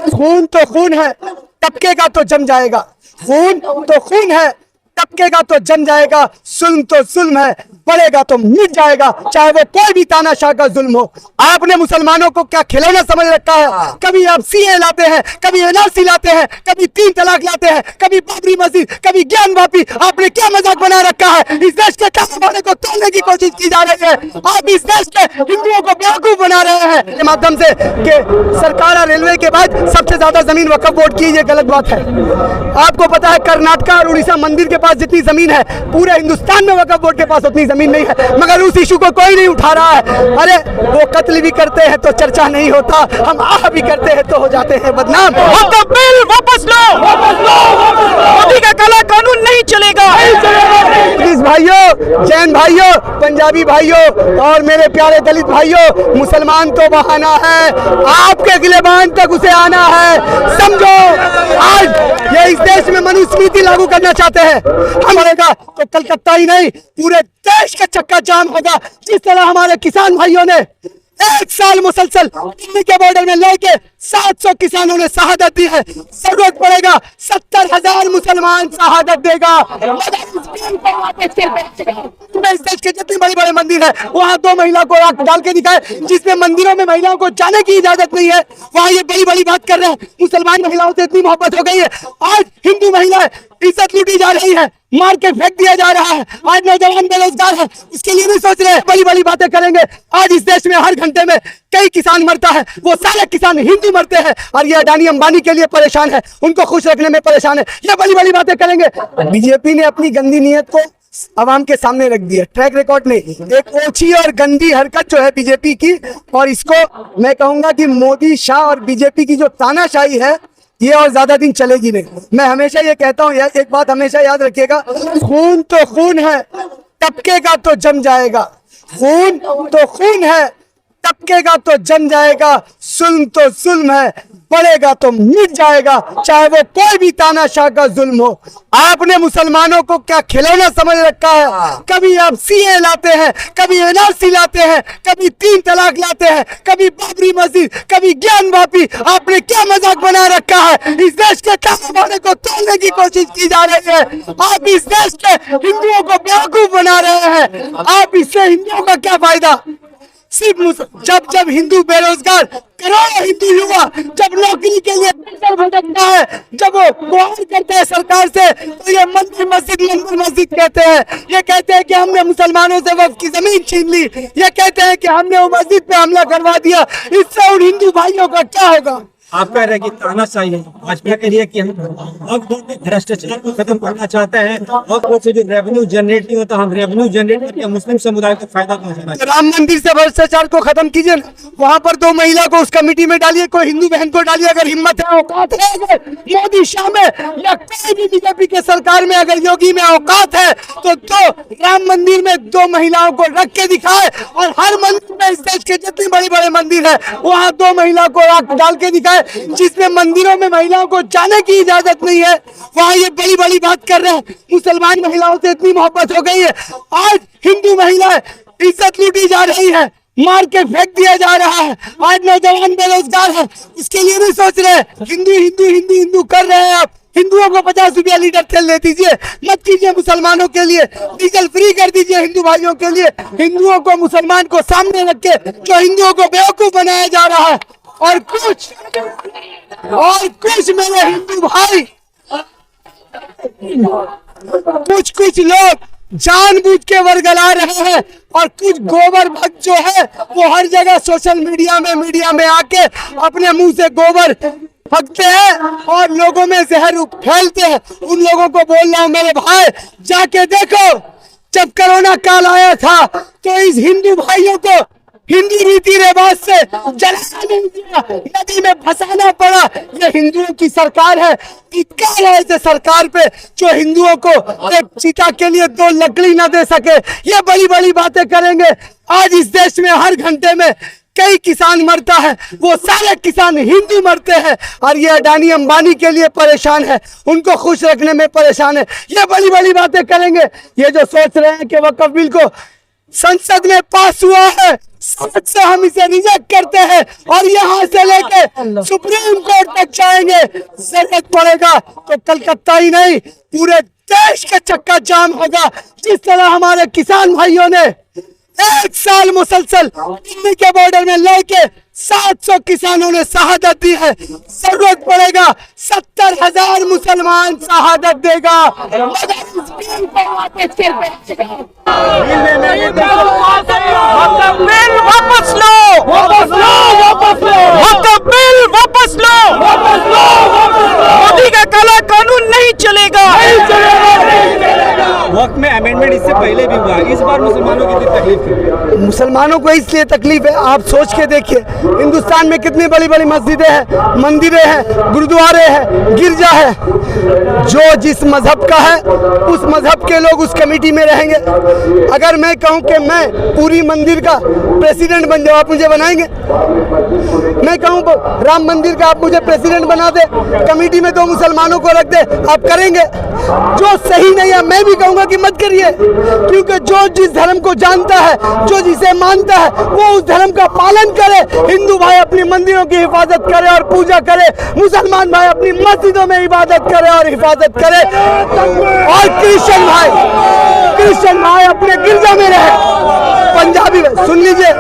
खून तो खून है, टपकेगा तो जम जाएगा। खून तो खून है, टपकेगा तो जम जाएगा। जुल्म तो जुल्म है, बढ़ेगा तो मिट जाएगा, चाहे वो कोई भी तानाशाह का जुल्म हो। आपने मुसलमानों को क्या खिलौना समझ रखा है? कभी आप सीए लाते हैं, कभी एनआरसी लाते हैं, कभी 3 तलाक लाते हैं, कभी बाबरी मस्जिद, कभी ज्ञान वापी। आपने क्या मजाक बना रखा है? इस देश के कानून को तोड़ने की कोशिश की जा रही है। आप इस देश के हिंदुओं को बेवकूफ बना रहे हैं के माध्यम से कि सरकार और रेलवे के बाद सबसे ज्यादा जमीन वक्फ बोर्ड की, ये गलत बात है। आपको पता है कर्नाटका और उड़ीसा मंदिर के पास जितनी जमीन है पूरे हिंदुस्तान में वक्फ बोर्ड के पास उतनी जमीन नहीं है, मगर उस इशू को कोई नहीं उठा रहा है। अरे वो कत्ल भी करते हैं तो चर्चा नहीं होता, हम आह भी करते हैं तो हो जाते हैं बदनाम। तो बिल वापस लो, मोदी का काला कानून नहीं चलेगा। भाइयों, जैन भाइयों, पंजाबी भाइयों और मेरे प्यारे दलित भाइयों, मुसलमान तो बहाना है, आपके गिलेबान तक उसे आना है। समझो, आज ये इस देश में मनुस्मृति लागू करना चाहते हैं, हमारे का तो कलकत्ता ही नहीं पूरे देश का चक्का जाम होगा। जिस तरह हमारे किसान भाइयों ने 1 साल मुसलसल दिल्ली के बॉर्डर में लेके 700 किसानों ने शहादत दी है, जरूरत पड़ेगा 70,000 मुसलमान शहादत देगा। तुम्हें इस देश के जितने बड़े बड़े मंदिर है वहाँ 2 महिला को आंख डाल के दिखाए, जिसमें मंदिरों में महिलाओं को जाने की इजाजत नहीं है, वहाँ ये बड़ी बड़ी बात कर रहे हैं। मुसलमान महिलाओं से इतनी मोहब्बत हो गई है, आज हिंदू महिलाएं इज्जत लूटी जा रही है, मार के फेंक दिया जा रहा है। आज नौजवान बेरोजगार है, इसके लिए नहीं सोच रहे, बड़ी बड़ी बातें करेंगे। आज इस देश में हर घंटे में कई किसान मरता है, वो सारे किसान हिंदू मरते हैं और ये अडानी अंबानी के लिए परेशान है, उनको खुश रखने में परेशान है, ये बड़ी बड़ी बातें करेंगे। बीजेपी ने अपनी गंदी नीयत को आवाम के सामने रख दिया, ट्रैक रिकॉर्ड ने एक ओछी और गंदी हरकत जो है बीजेपी की, और इसको मैं कहूंगा कि मोदी शाह और बीजेपी की जो तानाशाही है ये और ज्यादा दिन चलेगी नहीं। मैं हमेशा ये कहता हूँ, एक बात हमेशा याद रखिएगा, खून तो खून है, टपकेगा तो जम जाएगा। खून तो खून है, टपकेगा तो जम जाएगा। जुल्म तो जुल्म है, बढ़ेगा तो मिट जाएगा, चाहे वो कोई भी तानाशाह का जुल्म हो। आपने मुसलमानों को क्या खिलौना समझ रखा है? कभी आप सीए लाते हैं, कभी एनआरसी लाते हैं, कभी 3 तलाक लाते हैं, कभी बाबरी मस्जिद, कभी ज्ञान वापी। आपने क्या मजाक बना रखा है? इस देश के कानून को तोड़ने की कोशिश की जा रही है। आप इस देश के हिंदुओं को बेवकूफ बना रहे हैं। आप इससे हिंदुओं का क्या फायदा? सिर्फ जब हिंदू बेरोजगार, करोड़ों हिंदू युवा जब नौकरी के लिए भटकता है, जब वो गुहार करते हैं सरकार से, तो ये मंदिर मस्जिद कहते हैं। ये कहते हैं कि हमने मुसलमानों से वक्फ की जमीन छीन ली, ये कहते हैं कि हमने वो मस्जिद पे हमला करवा दिया। इससे उन हिंदू भाइयों का क्या होगा? आप कह रहे हैं कि तानाशाही है, भाजपा के लिए कि हम भ्रष्टाचार को खत्म करना चाहते हैं और से जो रेवेन्यू जनरेट नहीं होता हम रेवेन्यू जनरेट करके मुस्लिम समुदाय को फायदा पहुंचाना है। राम मंदिर से भ्रष्टाचार को खत्म कीजिए, वहाँ पर 2 महिला को उस कमेटी में डालिए, कोई हिंदू बहन को डालिए। अगर हिम्मत है, औकात है, अगर मोदी शाह में या कोई भी बीजेपी के सरकार में अगर योगी में औकात है तो राम मंदिर में 2 महिलाओं को रख के दिखाए, और हर मंदिर में इस देश के जितने बड़े बड़े मंदिर है वहाँ 2 महिला को डाल के दिखाए, जिसमें मंदिरों में महिलाओं को जाने की इजाजत नहीं है, वहाँ ये बड़ी बड़ी बात कर रहे हैं। मुसलमान महिलाओं से इतनी मोहब्बत हो गई है, आज हिंदू महिलाएं इज्जत लूटी जा रही है, मार के फेंक दिया जा रहा है। आज नौजवान बेरोजगार है, इसके लिए नहीं सोच रहे। हिंदू हिंदू हिंदू हिंदू कर रहे हैं आप। हिंदुओं को 50 रुपया लीटर तेल दे दीजिए, मत कीजिए मुसलमानों के लिए, डीजल फ्री कर दीजिए हिंदू भाइयों के लिए। हिंदुओं को, मुसलमान को सामने रख के जो हिंदुओं को बेवकूफ बनाया जा रहा है, और कुछ मेरे हिंदू भाई, कुछ लोग जानबूझ के वर्गला रहे हैं, और कुछ गोबर भक्त जो है वो हर जगह सोशल मीडिया में आके अपने मुंह से गोबर फकते हैं और लोगों में जहर फैलते हैं। उन लोगों को बोल रहा हूं, मेरे भाई जाके देखो, जब कोरोना काल आया था तो इस हिंदू भाइयों को हिंदी रीति रिवाज से जलाना नहीं दिया, नदी में फंसाना पड़ा। ये हिंदुओं की सरकार है, धिक्कार है ऐसे सरकार पे जो हिंदुओं को एक चिता के लिए 2 लकड़ी न दे सके। ये बड़ी बड़ी बातें करेंगे। आज इस देश में हर घंटे में कई किसान मरता है, वो सारे किसान हिंदू मरते हैं, और ये अडानी अंबानी के लिए परेशान है, उनको खुश रखने में परेशान है। ये बड़ी बड़ी बातें करेंगे। ये जो सोच रहे हैं कि वक्फ बिल को संसद में पास हुआ है, संसद से हम इसे रिजेक्ट करते हैं और यहाँ से लेके सुप्रीम कोर्ट तक जाएंगे। जरूरत पड़ेगा तो कलकत्ता ही नहीं पूरे देश का चक्का जाम होगा। जिस तरह हमारे किसान भाइयों ने 1 साल मुसलसल दिल्ली के बॉर्डर में लेके 700 किसानों ने शहादत दी है, जरूरत पड़ेगा 70,000 मुसलमान शहादत देगा। मगर इस बिल को वापस कर देगा। बिल वापस लो, वापस लो, वापस लो, बिल वापस लो, वापस लो, मोदी का काला कानून नहीं चलेगा, नहीं चलेगा। वक्त में अमेंडमेंट इससे पहले भी हुआ, इस बार मुसलमानों की तकलीफ है। मुसलमानों को इसलिए तकलीफ है, आप सोच के देखिए हिंदुस्तान में कितनी बड़ी बड़ी मस्जिदें हैं, मंदिरें हैं, गुरुद्वारे हैं, गिरजा है। जो जिस मजहब का है उस मजहब के लोग उस कमेटी में रहेंगे। अगर मैं कहूं कि मैं पूरी मंदिर का प्रेसिडेंट बन जाऊं, आप मुझे बनाएंगे? मैं कहूं राम मंदिर का आप मुझे प्रेसिडेंट बना दे, कमेटी में 2 मुसलमानों को रख दे, आप करेंगे? जो सही नहीं है मैं भी कहूंगा कि मत करिए, क्योंकि जो जिस धर्म को जानता है, जो जिसे मानता है, वो उस धर्म का पालन करे। हिंदू भाई अपनी मंदिरों की हिफाजत करे और पूजा करे, मुसलमान भाई अपनी मस्जिदों में इबादत करे और हिफाजत करे, और क्रिश्चियन भाई अपने गिरजा में रहे। पंजाबी सुन लीजिए,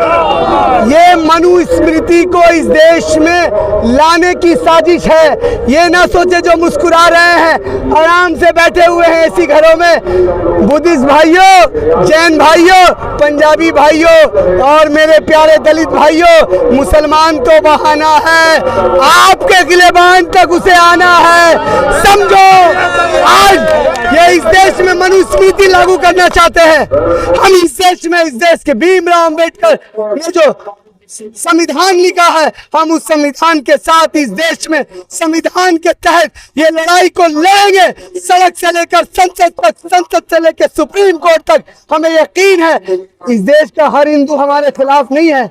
ये मनुस्मृति को इस देश में लाने की साजिश है। ये ना सोचे जो मुस्कुरा रहे हैं, आराम से बैठे हुए हैं ऐसी घरों में, बुद्धिस्ट भाइयों, जैन भाइयों, पंजाबी भाइयों और मेरे प्यारे दलित भाइयों, मुसलमान तो बहाना है, आपके गिलेबान तक उसे आना है। समझो, आज ये इस देश में मनुस्मृति लागू करना चाहते हैं। हम इस देश के भीमराव अंबेडकर ने जो संविधान लिखा है, हम उस संविधान के साथ इस देश में संविधान के तहत ये लड़ाई को लड़ेंगे, सड़क से लेकर संसद तक, संसद से लेकर सुप्रीम कोर्ट तक। हमें यकीन है इस देश का हर हिंदू हमारे खिलाफ नहीं है।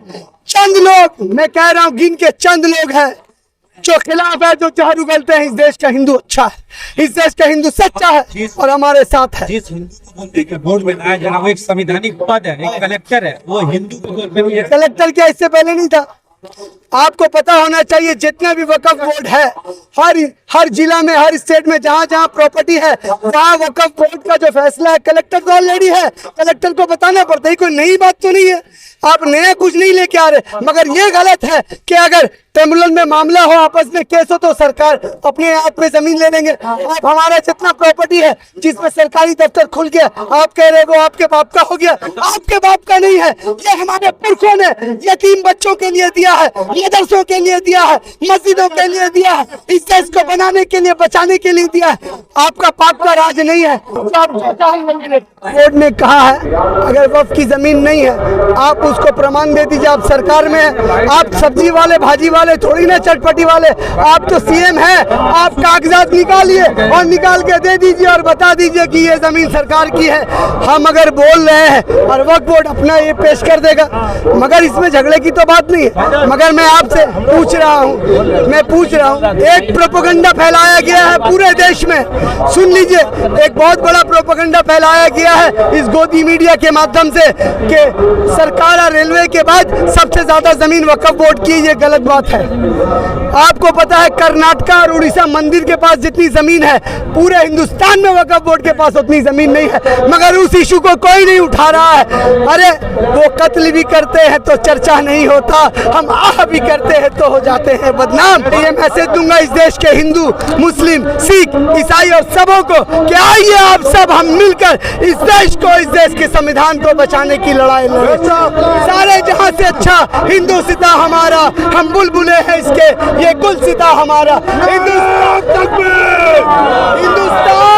चंद लोग, मैं कह रहा हूं गिन के चंद लोग हैं जो खिलाफ है, जो जहर उगलते हैं। इस देश का हिंदू अच्छा है, इस देश का हिंदू सच्चा है और हमारे साथ है। जिस हिंदू को बोलते हैं वोट बनाया जाना, वो एक संवैधानिक पद है, एक कलेक्टर है, वो हिंदू को कलेक्टर क्या इससे पहले नहीं था? आपको पता होना चाहिए जितना भी वक्फ बोर्ड है, हर जिला में, हर स्टेट में जहाँ जहाँ प्रॉपर्टी है, वहाँ वक्फ बोर्ड का जो फैसला है कलेक्टर तो ऑलरेडी है। कलेक्टर को बताना पड़ता है, कोई नई बात तो नहीं है, आप नया कुछ नहीं लेके आ रहे। मगर ये गलत है कि अगर ट्रिब्यूनल में मामला हो, आपस में केस हो, तो सरकार अपने आप में जमीन ले लेंगे। आप हमारा जितना प्रॉपर्टी है जिसमें सरकारी दफ्तर खुल गया, आप कह रहे वो आपके बाप का हो गया, आपके बाप का नहीं है। ये हमारे पुरखों ने यतीम बच्चों के लिए दिया है, मदरसों के लिए दिया है, मस्जिदों के लिए दिया है, इस देश को बनाने के लिए, बचाने के लिए दिया है। आपका पाप का राज नहीं है। कोर्ट ने कहा है अगर वक्फ की जमीन नहीं है, आप उसको प्रमाण दे दीजिए, आप सरकार में है, आप सब्जी वाले, भाजी वाले थोड़ी ना, चटपटी वाले, आप तो सीएम हैं। आप कागजात निकालिए और निकाल के दे दीजिए और बता दीजिए कि ये जमीन सरकार की है। हम अगर बोल रहे हैं और वक्फ बोर्ड अपना ये पेश कर देगा, मगर इसमें झगड़े की तो बात नहीं है। मगर मैं आपसे पूछ रहा हूँ, एक प्रोपेगेंडा फैलाया गया है पूरे देश में। सुन लीजिए, एक बहुत बड़ा प्रोपेगेंडा फैलाया गया है इस गोदी मीडिया के माध्यम से कि सरकार और रेलवे के बाद सबसे ज्यादा जमीन वक्फ बोर्ड की। ये गलत बात है। आपको पता है कर्नाटका और उड़ीसा मंदिर के पास जितनी जमीन है, पूरे हिंदुस्तान में वक्फ बोर्ड के पास उतनी जमीन नहीं है, मगर उस इशू को कोई नहीं उठा रहा है। अरे वो कत्ल भी करते हैं तो चर्चा नहीं होता, हम आह भी करते हैं तो हो जाते हैं बदनाम। ये मैसेज दूंगा इस देश के हिंदू, मुस्लिम, सिख, ईसाई और सबों को कि आइए आप सब हम मिलकर इस देश को, इस देश के संविधान को बचाने की लड़ाई लड़े। सारे जहां से अच्छा हिंदुस्तान हमारा, हम बुलबुले हैं इसके, ये गुलसिता हमारा। हिंदुस्तान तकबीर, हिंदुस्तान